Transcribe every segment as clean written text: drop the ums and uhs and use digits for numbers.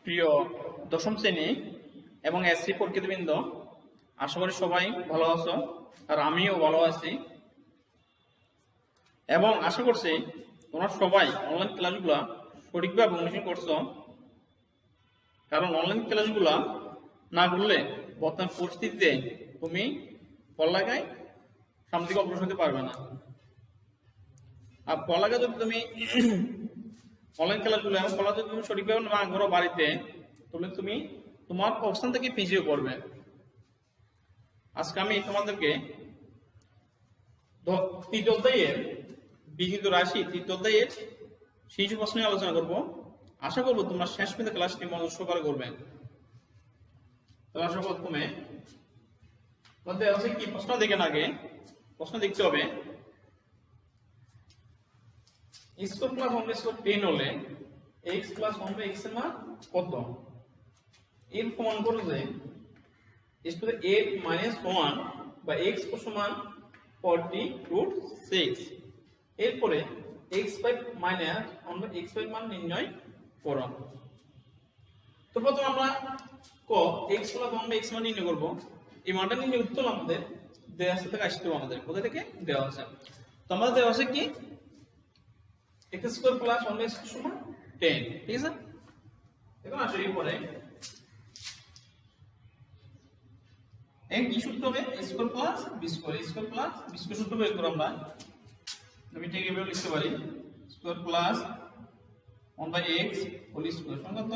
প্রিয় দশম শ্রেণী এবং এসসি পরীক্ষার্থীবৃন্দ, আশা করি সবাই ভালো আছো আর আমিও ভালো আছি এবং আশা করছি তোমরা সবাই অনলাইন ক্লাসগুলা সঠিকভাবে অনুসরণ করছো। কারণ অনলাইন ক্লাসগুলা না করলে বর্তমান পরিস্থিতিতে তুমি পড়ালেখায় সামনে দিকে অগ্রসর হতে পারবে না। আর পড়ালেখা যদি তুমি অনলাইন ক্লাসগুলো এবং পড়ালেখা যদি তুমি সঠিকভাবে না করো বাড়িতে, তাহলে তুমি তোমার অবস্থান থেকে পিছিয়ে পড়বে। আজকে আমি তোমাদেরকে তৃতীয় অধ্যায়ের বিহিত রাশি তৃতীয় অধ্যায়ের শীর্ষ প্রশ্ন নিয়ে আলোচনা করব। আশা করবো তোমরা শেষ পর্যন্ত ক্লাসটি মনোযোগ সহকারে করবে। তাহলে প্রথমে কি প্রশ্ন দেখেন, আগে প্রশ্ন দেখতে হবে স্কোয়ার প্লাস 1/10 হলে x প্লাস 1/x এর মান কত? এর প্রমাণ করো যে স্কোয়ার a মাইনাস 1 বা x সমান 40√6। এরপরে x5 মাইনাস 1/x5 মান নির্ণয় করো। তো প্রথমে আমরা x প্লাস 1/x মান নির্ণয় করব। এই মানটা নির্ণয় উত্তর আমাদের দেওয়া আছে থেকে আসতে হবে। আমাদের কোথা থেকে দেওয়া আছে? তো আমাদের দেওয়া আছে কি x স্কয়ার প্লাস 1/x সমান 10, ঠিক আছে? এখন আসো এরপরে কি সূত্র হবে? a square plus b square, a square plus b square সূত্র বের করব আমরা। আমি ঠিক এভাবে লিখতে পারি square plus 1/x whole square সমান কত?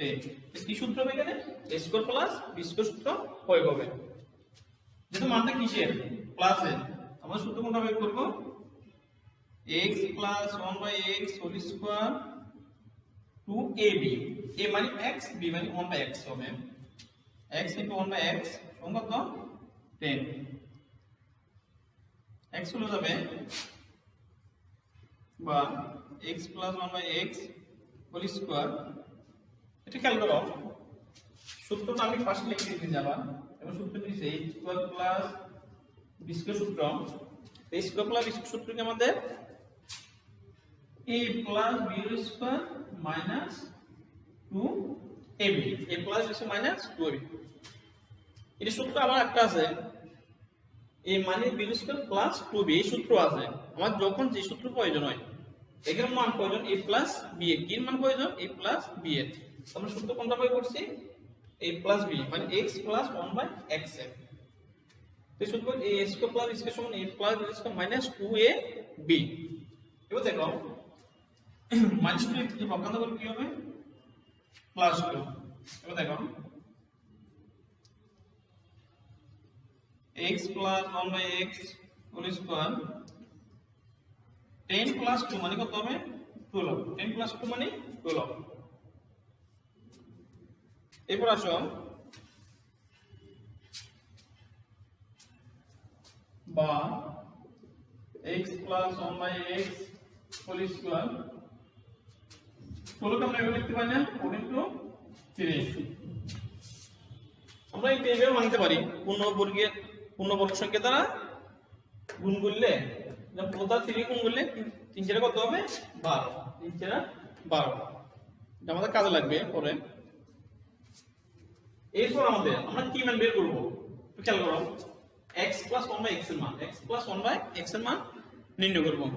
10। কি সূত্র হবে এখানে? a square plus b square সূত্র প্রয়োগ হবে। যেহেতু মানটা কিসের? প্লাসের, আমরা সূত্র কোনটা বের করব? x plus 1/x whole square 2ab, a মানে x, b মানে 1/x হবে। x into 1/x সমান কত? 10। x হলো যাবে বা x plus 1/x whole square। এটা খেয়াল করো, সূত্রটা আমি ফার্স্ট লিখে দিতে যাবা এবং সূত্রটি হচ্ছে a square plus b square সূত্র। a square plus b square সূত্র কি আমাদের a plus b square minus 2ab, a plus b square minus 2ab। এই সূত্র আবার একটা আছে a মানে b square plus 2b, এই সূত্র আছে। আমার যখন যে সূত্র প্রয়োজন হয়, এর মান প্রয়োজন a plus b এর, কি মান প্রয়োজন? a plus b এর। আমরা সূত্র কোনটা প্রয়োগ করছি? a plus b মানে x plus 1/x এর। এই সূত্র a square plus b square সমান a plus b square minus 2ab। এবার দেখো মাইনাস 2 এর পক্ষান্তর করলে কি হবে? প্লাস 2। এবার দেখো x plus 1/x whole square 10 plus 2 মানে কত হবে? 12। 10 plus 2 মানে 12। এরপর আসো বা x plus 1/x whole square ষোলোকে আমরা এভাবে লিখতে পারি না? 4 into 3। আমরা এই টেবিলে ভাঙতে পারি পূর্ণবর্গ সংখ্যা দ্বারা গুণ করলে, যখন 4 দ্বারা 3 গুণ করলে 3 4 কত হবে? 12। 3 4 12, এটা আমাদের কাজে লাগবে পরে। এরপর আমরা কি মান বের করব? খেয়াল করো x plus 1/x এর মান, x plus 1/x এর মান নির্ণয় করব।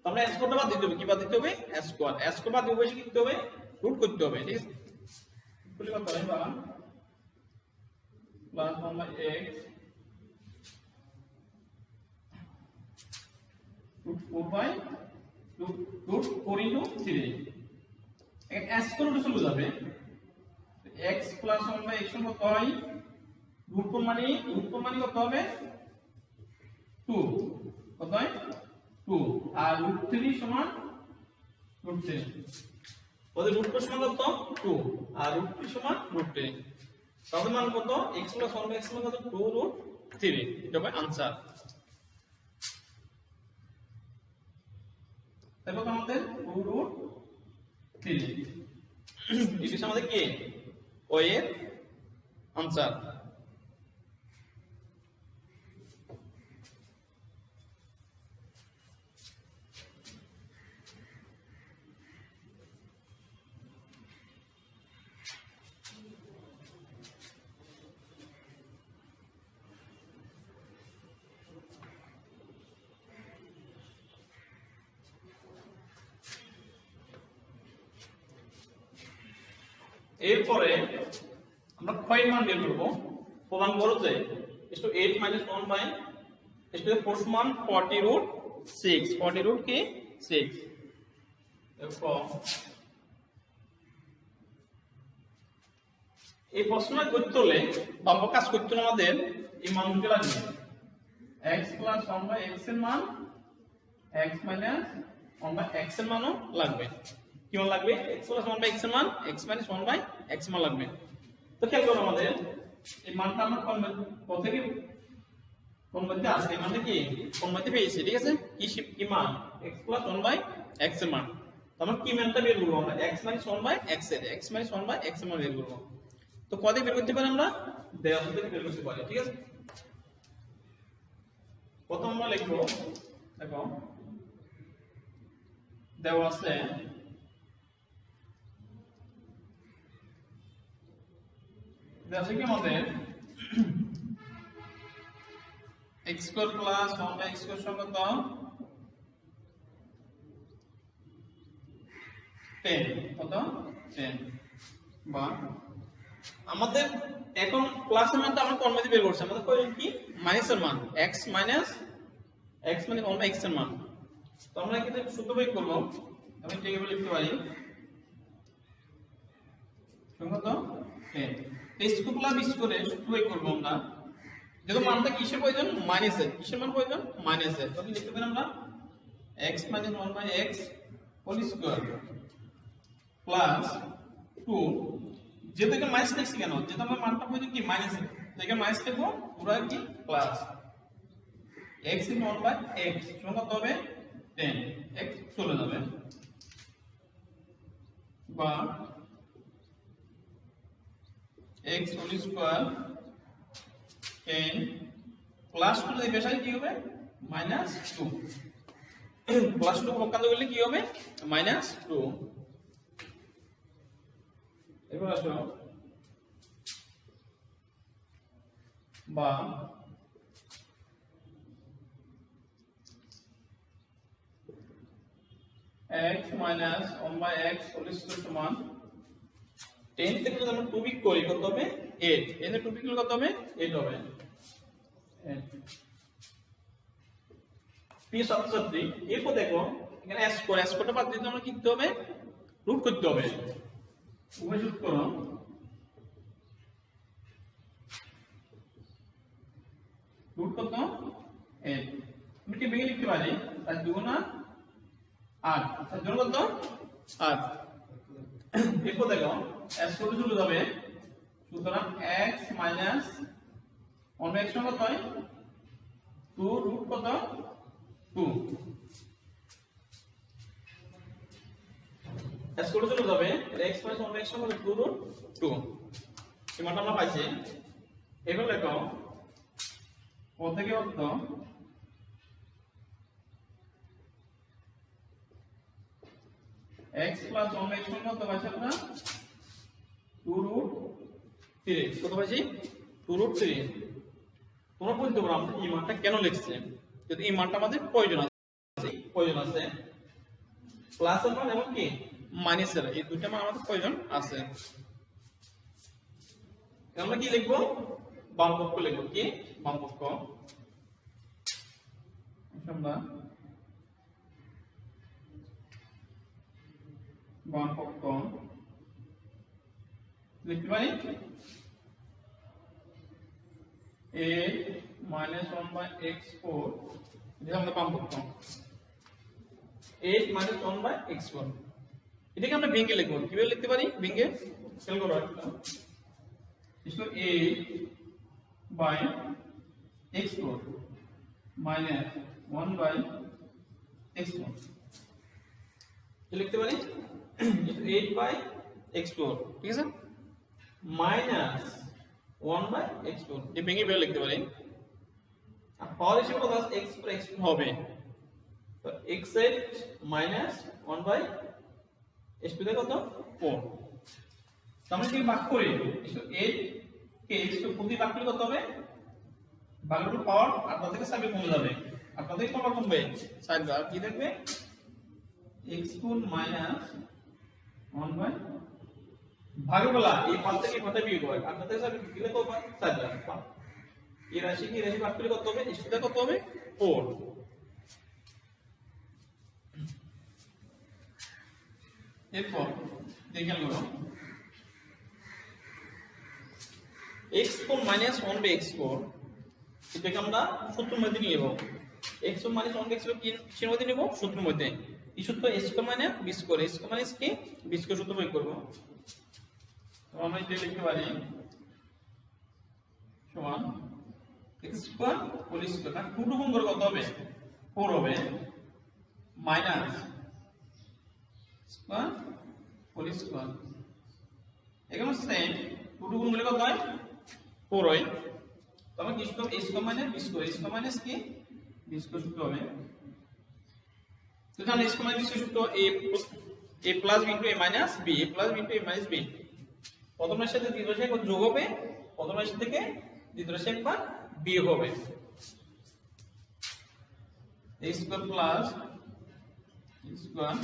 আমরা s স্কয়ারটা বাদ দিতে হবে। কি বাদ দিতে হবে? s square. s স্কয়ার বাদ দিয়ে কি করতে হবে? রুট করতে হবে, ঠিক আছে? বলি কত হবে? বা plus 1/x root 4 root 4 into 3। এখন s স্কয়ার রুট চলে যাবে। x plus 1/x সমান কত হয়? রুট 4 মানে কত হবে? 2। কত হয়? 2। আর রুট 3 সমান রুট 3। ওদের রুট 4 সমান কত? 2 আর রুট 3 সমান রুট 3। তাহলে মান কত? x plus 1/x সমান কত? 2√3। এটা হবে आंसर। তারপর আমাদের 2√3 এটা আমাদের কি ও এর आंसर। এরপরে আমরা ক্ষয়ের মান বের করব। প্রমাণ করো যে is to 8 minus 1 by is to the first মান 40 root 6 40 root কি 6 এরপর এই প্রশ্নটা করতে হলে বাম কাজ করতে হলে আমাদের এই মানগুলো লাগবে x plus 1 by x এর মান x minus 1 by x এর মানও লাগবে। কি মান লাগবে? x plus 1 by x এর মান x minus 1 by x মান লাগবে। তো খেয়াল করো আমাদের এই মানটা আমরা কত থেকে কোন মধ্যে আছে? এই মানটা কি কোন মধ্যে পেয়েছি? ঠিক আছে, কি মান x plus 1 by x এর মান। তো আমরা কি মানটা বের করব? আমরা x minus 1 by x এর x minus 1 by x এর মান বের করব। তো কত বের করতে পারি আমরা? দেওয়া থেকে বের করতে পারি। ঠিক আছে, প্রথম আমরা লিখব, দেখো দেওয়া আছে কি আমাদের x square plus 1 by x square সমান কত? 10 কত 10 বা আমাদের এখন প্লাসের মানটা আমরা কোন মধ্যে বের করছি? আমাদের কই কি মাইনাসের মান x মাইনাস x মানে 1 বাই x এর মান। তো আমরা এখানে সূত্র প্রয়োগ করব। আমি টেবিলে লিখতে পারি কত 10 x square plus b square সূত্র প্রয়োগ করব আমরা। যেহেতু মানটা কিসের প্রয়োজন? মাইনাসের। কিসের মান প্রয়োজন? মাইনাসের। তাহলে লিখতে পারি আমরা x minus 1 by x whole square plus 2 যেহেতু এখানে মাইনাস লিখছি কেন? যেহেতু আমরা মানটা প্রয়োজন কি মাইনাসের, তো এখানে মাইনাস লিখবো, পুরো কি plus x in 1 by x সমান কত হবে? 10 x চলে যাবে বা x whole square 10 প্লাস 2 যদি বেশাই কি হবে? মাইনাস 2 প্লাস 2 পক্ষান্তর করলে কি হবে? মাইনাস 2। এবার আসো বা x minus 1 by x whole square সমান 10 থেকে যদি আমরা 2 বিক করি কত হবে? 8। এখানে 2 বিক করলে কত হবে? 8 হবে। প্রিয় ছাত্রছাত্রী, এরপর দেখো এখানে s স্কয়ারটা বাদ দিতে আমরা কি করতে হবে? রুট করতে হবে। উভয় যোগ করো, রুট কত? 8। আমি কি ভেঙে লিখতে পারি? তার দুগুণা 8, তার জন্য কত? 8। এরপর দেখো s কত চলে যাবে? সুতরাং x minus 1 by x সমান কত হয়? 2 রুট কত? 2। s কত চলে যাবে? x minus 1 by x সমান 2 রুট 2। এই মানটা আমরা পাইছি। এবার দেখো কত থেকে কত? x plus 1 by x সমান কত পাইছি আমরা? 2 root 3। কত পাইছি? 2 root 3। তোমরা বলতে পারো আমরা এই মানটা কেন লিখছি? যদি এই মানটা আমাদের প্রয়োজন আছে প্লাসের মান এবং কি মাইনাসের, এই দুইটা মান আমাদের প্রয়োজন আছে। আমরা কি লিখবো? বাম পক্ষ লিখবো। কি বাম পক্ষ? আমরা বাম পক্ষ লিখতে পারি a minus 1 by x4, এটা আমাদের বাম পক্ষ। 8 minus 1 by x4 এটাকে আমরা ভেঙে লিখব। কিভাবে লিখতে পারি ভেঙে? খেয়াল করো একটা, ইসো 8 by x4 minus 1 by x4 কি লিখতে পারি? 8 by x4, ঠিক আছে, মাইনাস 1 by x4 এই ভেঙে বের লিখতে পারি। আর পাওয়ার হিসেবে কত আছে? x पर x হবে, তো x8 minus 1 by x2 তে কত? 4। তো আমরা যদি ভাগ করি 8 কে x2 প্রতি ভাগ করলে কত হবে? ভাগের পাওয়ার 8 থেকে 7 কমে যাবে, 8 থেকে পাওয়ার কমবে 7 আর কি দেখবে? x4 minus 1 by ভাগগুলা এই 5 থেকে 5 বিয়োগ হয় 8 থেকে 7 দিলে কত হয় 4 এই রাশি কি রাশি ভাগ করলে কত হবে সেটা কত হবে 4 এরপর দেখে নেব x4 - 1/x4 এটাকে আমরা সূত্রের মধ্যে নিয়ে যাব x4 - 1/x4 কিসের মধ্যে নেব সূত্রের মধ্যে এই সূত্র a² - b² a² কি b² সূত্র প্রয়োগ করব তো আমরা এটা লিখতে পারি সমান x² হোল স্কয়ার না 2 গুণ করে কত হবে 4 হবে মাইনাস স্কয়ার হোল স্কয়ার এখানে সেম 2 গুণ করলে কত হয় 4 হয় তো আমরা কি সূত্র a² - b² a² কি b² সূত্র হবে তো জানেন a² - b² সূত্র a plus b into a minus b a plus b into a minus b প্রথম রাশির সাথে দ্বিতীয় রাশি একবার যোগ হবে প্রথম রাশি থেকে দ্বিতীয় রাশি একবার বিয়োগ হবে a square plus a square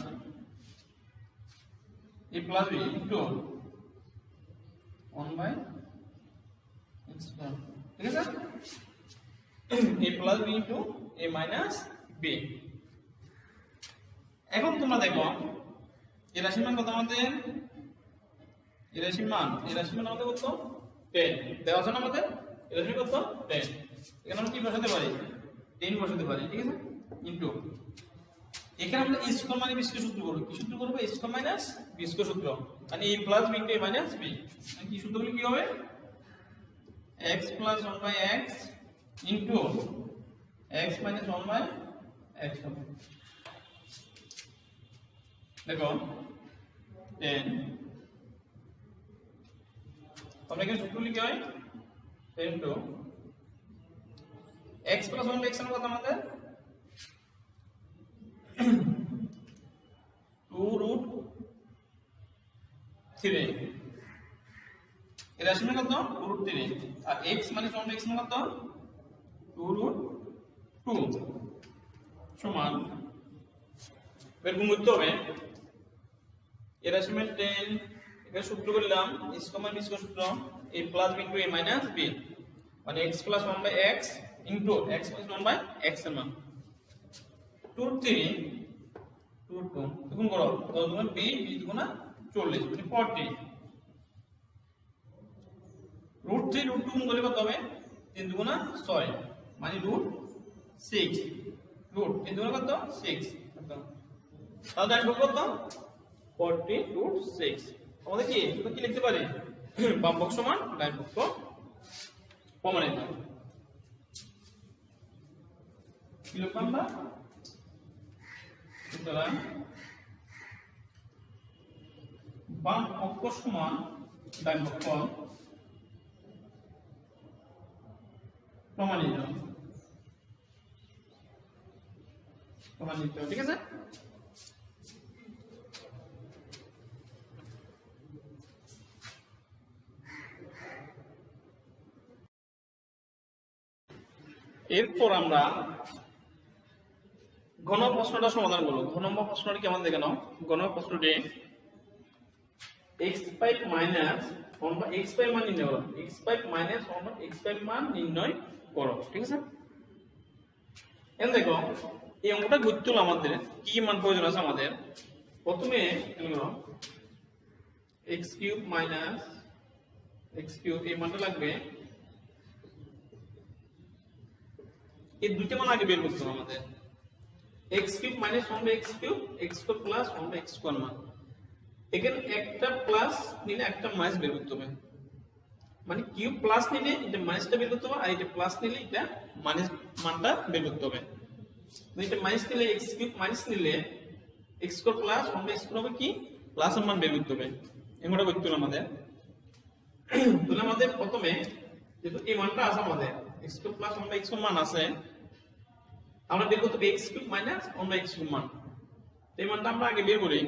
a plus b into 1 by x square ঠিক আছে a plus b into a minus b এখন তোমরা দেখো এই রাশির মান কত আমাদের এই রাশির মান আমাদের কত 10 দেওয়া আছে না আমাদের এই রাশি কত 10 এখানে আমরা কি বসাতে পারি 10 বসাতে পারি ঠিক আছে ইনটু এখানে আমরা a স্কয়ার মানে b স্কয়ার সূত্র করব কি সূত্র করব a square minus b square সূত্র মানে a plus b into a minus b মানে কি সূত্রগুলো কি হবে x plus 1 by x into x minus 1 by x হবে দেখো 10 আমরা এখানে সূত্র লিখি হয় 10 to x plus 1 by x এর কত আমাদের 2 root 3 এর রাশি কত 2 root 3 R x minus 1 by x এর কত 2 root 2 সমান বের করতে হবে এর রাশি 10 এখানে সূত্র করলাম a স্কয়ার b স্কয়ার সূত্র a plus b into a minus b মানে x plus 1 by x into x plus 1 by x এর মান 2 3 2 2 গুণ করো কত গুণ b b গুণা 40 মানে 40 root 3 root 2 গুণ করলে কত হবে 3 গুণা 6 মানে root 6 root 3 গুণা কত 6 কত তাহলে আসবে কত 40 root 6 আমাদের কি এটা কি লিখতে পারি বাম পক্ষ সমান ডান পক্ষ প্রমাণিত কি লিখলাম আমরা সুতরাং বাম পক্ষ সমান ডান পক্ষ প্রমাণিত ঠিক আছে এরপর আমরা ঘন প্রশ্নটা সমাধান করব ঘন নম্বর প্রশ্নটি কেমন দেখে নাও ঘন প্রশ্নটি x5 minus 1 by x5 মান নির্ণয় করো x5 minus 1 by x5 মান নির্ণয় করো ঠিক আছে এখন দেখো এই অঙ্কটা করতে হলো আমাদের কি মান প্রয়োজন আছে আমাদের প্রথমে লিখো x³ minus x³ এই মানটা লাগবে এই দুইটা মান আগে বের করতে হবে আমাদের x³ minus 1 by x³ x² plus 1 by x² মান এখানে একটা প্লাস নিলে একটা মাইনাস বের করতে হবে মানে কিউব প্লাস নিলে এটা মাইনাসটা বের করতে হবে আর এটা প্লাস নিলে এটা মাইনাস মানটা বের করতে হবে তো এটা মাইনাস নিলে x³ মাইনাস নিলে x² plus 1 by x² হবে কি প্লাস এর মান বের করতে হবে এমনটা করতে হবে আমাদের তাহলে আমাদের প্রথমে যেহেতু এই মানটা আছে আমাদের x² plus 1 by x² মান আছে আমরা বের করতে হবে x³ minus 1 by x³ মান তো এই মানটা আমরা আগে বের করি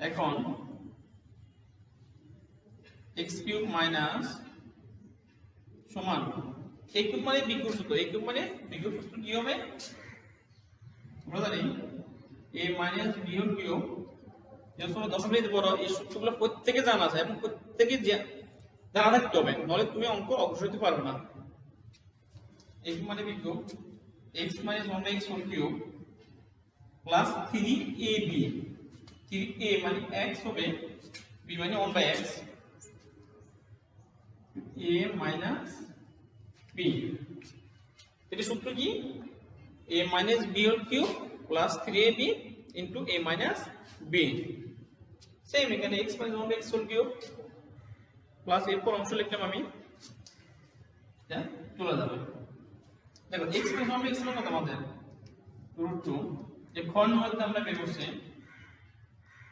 এখন x³ minus সমান a³ মানে b³ সূত্র a³ মানে b³ সূত্র কি হবে আমরা জানি a minus b whole cube যেহেতু দশমিক নিতে পারো, এই সূত্রগুলো প্রত্যেকে জানা আছে এবং প্রত্যেকে জানা থাকতে হবে, নাহলে তুমি অঙ্ক অগ্রসর হতে পারবে না। x মানে B cube, x minus 1 by x whole cube plus 3ab, 3a মানে x হবে, b মানে 1 by x, a minus b, এটা সূত্র কি, a minus b whole cube plus 3ab into a minus b, same এখানে x minus 1 by x whole cube plus এরপর অংশ লিখলাম আমি, হ্যাঁ চলে যাবে। দেখো x minus 1 by x হলো কত আমাদের √2, এই ঘন মধ্যে আমরা বের করছি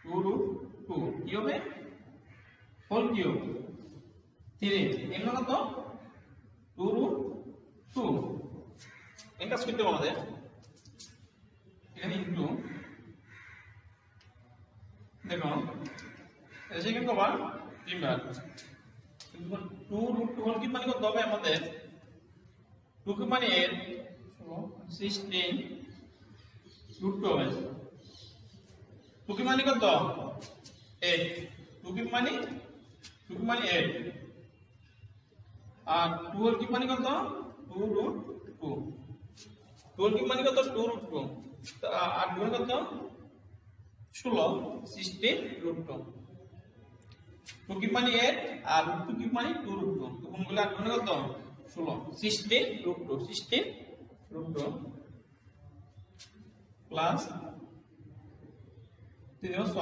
2√2, কি হবে হোল কিউব 3, এর কত 2√2, এটা করতে হবে আমাদের এখানে ইনটু, দেখো এটা সেকেন্ড কভার তিনবার, 2√2 হোল কিউব মানে কত হবে আমাদের 2 কিউব মানে 16 √2 হবে, 2 কিউব মানে কত 8, 2 কিউব মানে 8, আর 2 হোল কিউব মানে কত 2√2, 2 হোল কিউব মানে কত 2√2, আর 2 কত 16, 16√2, 2 কিউব মানে 8 আর 2 কিউব মানে 2√2, তো কোনগুলো আর কোন কত 16, 16√2, 16√2 প্লাস 3 ও 6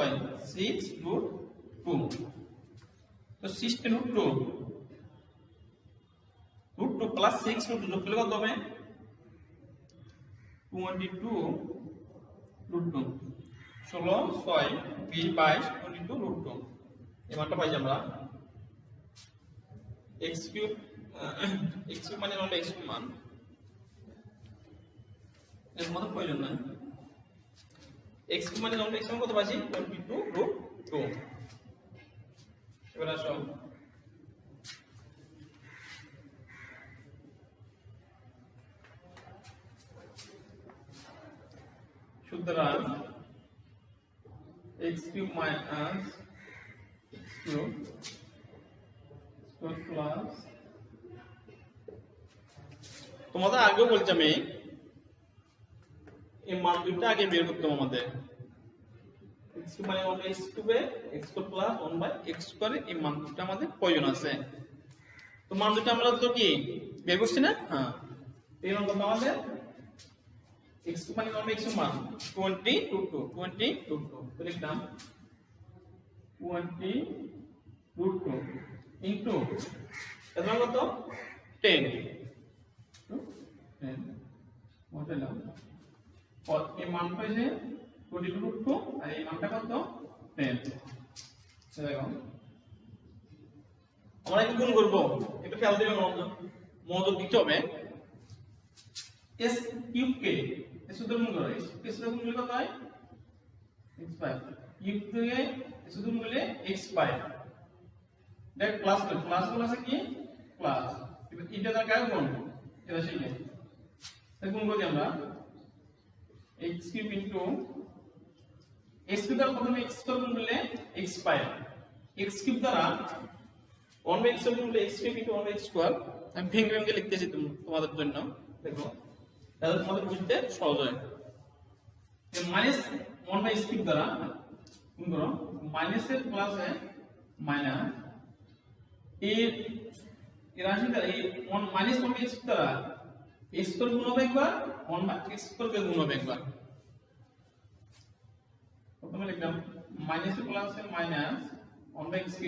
6√2, তো 16√2 প্লাস 6√2 যোগ করলে কত হবে 22√2, 16 6 22 22√2, এই মানটা পাই আমরা x³ মানে হলো x³ মান, এর মধ্যে প্রয়োজন নাই, x³ মানে হলো x³ মান কত পাইছি 22√2, এবার আসো সুতরাং x³ minus x³ প্লাস, তোমাদের আগেও বলছি আমি এই মান দুটো আগে বের করতে হবে আমাদের, x³ মানে 1 by x³ A x² plus 1 by x² এই মান দুটো আমাদের প্রয়োজন আছে, তো মান দুটো আমরা তো কি বের করছি না, হ্যাঁ এই মান কত আমাদের x³ মানে 1 by x² মান 20√2 তো লিখলাম 20√2 ইনটু এর মান কত 10 বসালাম, আর এই মান পাইছে 20√2 আর এই মানটা কত 10, দেখো আমরা কি গুণ করব, একটু খেয়াল দিবেন, মনোযোগ দিতে হবে, s³ কে s সূত্র গুণ করো, s সূত্র গুণ করলে কত হয় x5, কিউব থেকে s সূত্র গুণ করলে x5, দেখ প্লাস আছে কি প্লাস, এটা তার কাজ গুণ, এটা শিখলে তাই গুণ করি আমরা x³ ইনটু x³ দ্বারা প্রথমে x² গুণ করলে x5, x³ দ্বারা 1 by x² গুণ করলে x³ ইনটু 1 by x², আমি ভেঙে লিখতেছি তোমাদের জন্য, দেখো তাহলে তোমাদের বুঝতে সহজ হয়, মাইনাস 1 by x³ দ্বারা গুণ করো, মাইনাস এর প্লাস है মাইনাস এর রাশি দ্বারা এই মাইনাস 1 by x³ দ্বারা x² গুণ হবে একবার, 1 by x² কে গুণ হবে একবার, প্রথমে লিখলাম মাইনাস এর প্লাস है minus 1 by x³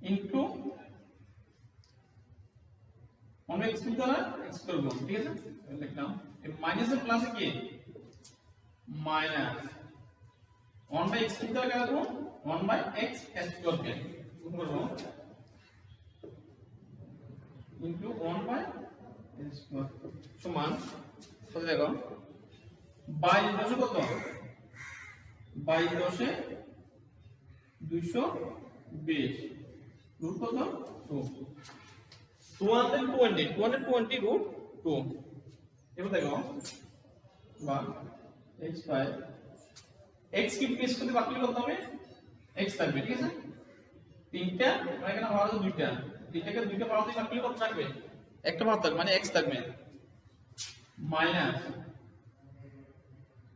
into 1 by x³ দ্বারা x² গুণ, ঠিক আছে লিখলাম, এই মাইনাস এর প্লাস কি মাইনাস 1 by x³ দ্বারা কাজ করব 1 by x² কে গুণ করব ইনটু 1 by x² সমান কত, দেখো 22 দশে কত 22 দশে 220 রুট কত 220 এবার দেখো বা x5 x কিউব কে স্কয়ার দিয়ে ভাগ করলে কত হবে x থাকবে ঠিক আছে তিনটা মানে এখানে পাওয়ার আছে দুইটা তিনটাকে দুইটা পাওয়ার দিয়ে ভাগ করলে কত থাকবে একটা পাওয়ার থাকবে মানে x থাকবে মাইনাস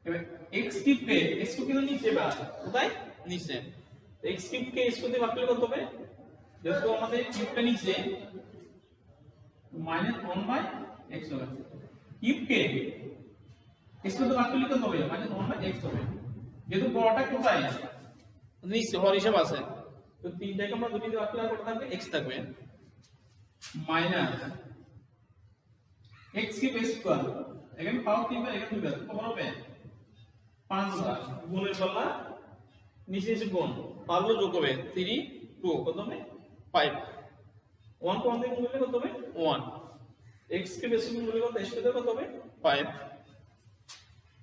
এবার x কিউব কে x কিউব কিন্তু নিচে বা কোথায় নিচে x কিউব কে স্কয়ার দিয়ে ভাগ করলে কত হবে যেহেতু আমাদের কিউবটা নিচে মাইনাস 1/x হবে কিউব কে x তো ভাগ করলে কত হবে মাইনাস 1/x হবে যেহেতু বড়টা কোথায় নিচে হর হিসাব আছে তো তিনটাকে আমরা দুই দিয়ে ভাগ করলে কত থাকবে x থাকবে মাইনাস x কিউব স্কয়ার এখানে পাওয়ার 3 বার এখানে 2 বার কত হবে 5 বার গুণের পাল্লা নিচে এসে গুণ পারবো যোগ হবে 3 2 কত হবে 5 1 কোন দিকে গুণলে কত হবে 1 x কে বেশি গুণ করলে কত x কে কত হবে 5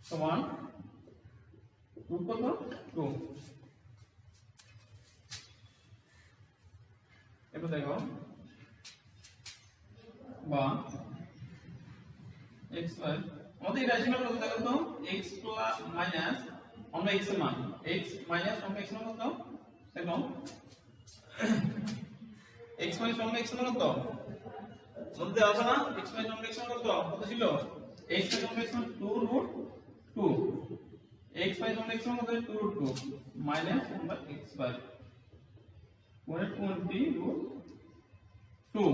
সমান রুট কত 2 এবার দেখো বা x y আমাদের এই রাশিমালা কত দেখো তো x প্লাস মাইনাস আমরা x এর মান x মাইনাস আমরা x এর মান কত দেখো x মাইনাস আমরা x এর মান কত মধ্যে আছে না x মাইনাস আমরা x এর মান কত ছিল x মাইনাস আমরা x এর মান 2 রুট 2 x মাইনাস আমরা x এর মান কত 2 রুট 2 মাইনাস আমরা x by 120 root 2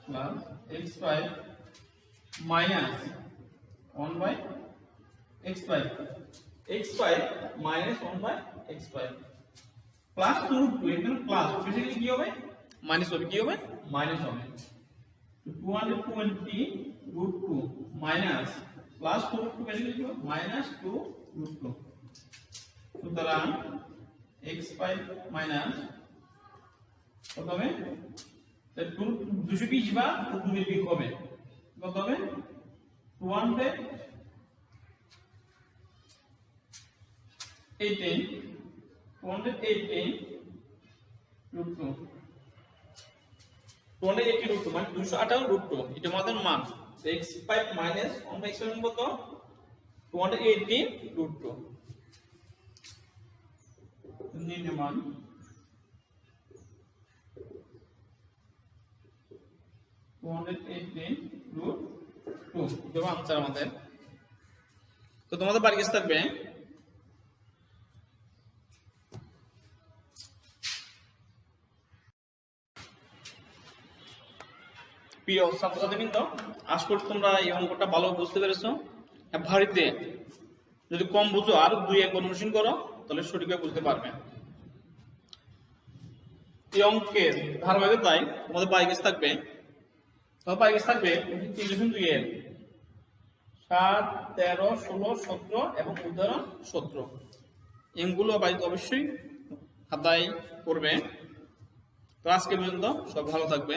plus x5 minus 1 by x5 x5 minus 1 by x5 plus 2 root 2 এখানে প্লাস বেসিক্যালি কি হবে মাইনাস হবে কি হবে মাইনাস হবে 220 root 2 minus plus 2 root 2 basically কি হবে minus 2 root 2 সুতরাং x5 minus কত হবে 220 বা 2 এর বিয়োগ হবে কত হবে 218 রুট 2 280 রুট 2 মানে 258 রুট 2 এটা আমাদের মান x5 মাইনাস 1/x এর কত 218 রুট 2 নির্ণয় মান 218 রুট 2 দেব आंसर আমাদের তো তোমাদের বাড়ি কাছে থাকবে প্রিয় ছাত্রছাত্রীবৃন্দ আশা করি তোমরা এই অঙ্কটা ভালো বুঝতে পেরেছো বাড়িতে যদি কম বুঝো আর 2-1 অনুশীলন করো তাহলে সঠিকভাবে বুঝতে পারবে এই অঙ্কের ধারাবাহিকতায় তোমাদের বাড়ি কাছে থাকবে থাকবে 3.2 এর 7, 13, 16, 17 এবং উদাহরণ 17 এগুলো বাড়িতে অবশ্যই আদায় করবে। তো আজকে পর্যন্ত সব ভালো থাকবে।